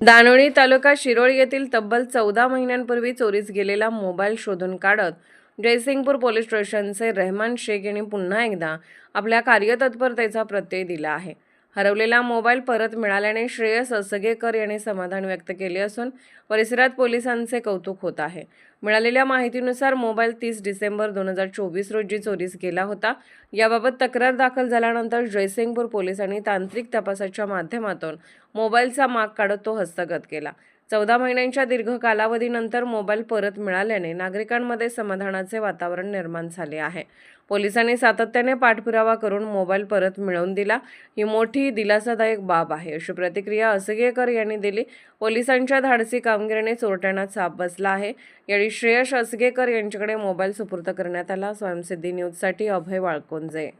दानोळी तालुका शिरोळ येथील तब्बल 14 महिन्यांपूर्वी चोरीस गेलेला मोबाईल शोधून काढत जयसिंगपूर पोलीस स्टेशनचे रहमान शेख यांनी पुन्हा एकदा आपल्या कार्यतत्परतेचा प्रत्यय दिला आहे। हरवलेला मोबाईल परत मिळाल्याने श्रेयस असगेकर यांनी समाधान व्यक्त केले असून परिसरात पोलिसांचे कौतुक होत आहे। मिळालेल्या माहितीनुसार मोबाईल 30 डिसेंबर 2024 रोजी चोरीस गेला होता। याबाबत तक्रार दाखल झाल्यानंतर जयसिंगपूर पोलिसांनी तांत्रिक तपासाच्या माध्यमातून मोबाईलचा माग काढत तो हस्तगत केला। 14 महिन्यांच्या दीर्घ कालावधीनंतर मोबाईल परत मिळाल्याने नागरिकांमध्ये समाधानाचे वातावरण निर्माण झाले आहे। पोलिसांनी सातत्याने पाठपुरावा करून मोबाईल परत मिळवून दिला। ही मोठी दिलासादायक बाब आहे, अशी प्रतिक्रिया असगेकर यांनी दिली। पोलिसांच्या धाडसी कामगिरीने चोरट्यांना चाप बसला आहे। यावेळी श्रेयस असगेकर यांच्याकडे मोबाईल सुपूर्द करण्यात आला। स्वयंसिद्धी न्यूजसाठी अभय वाळकुंजे।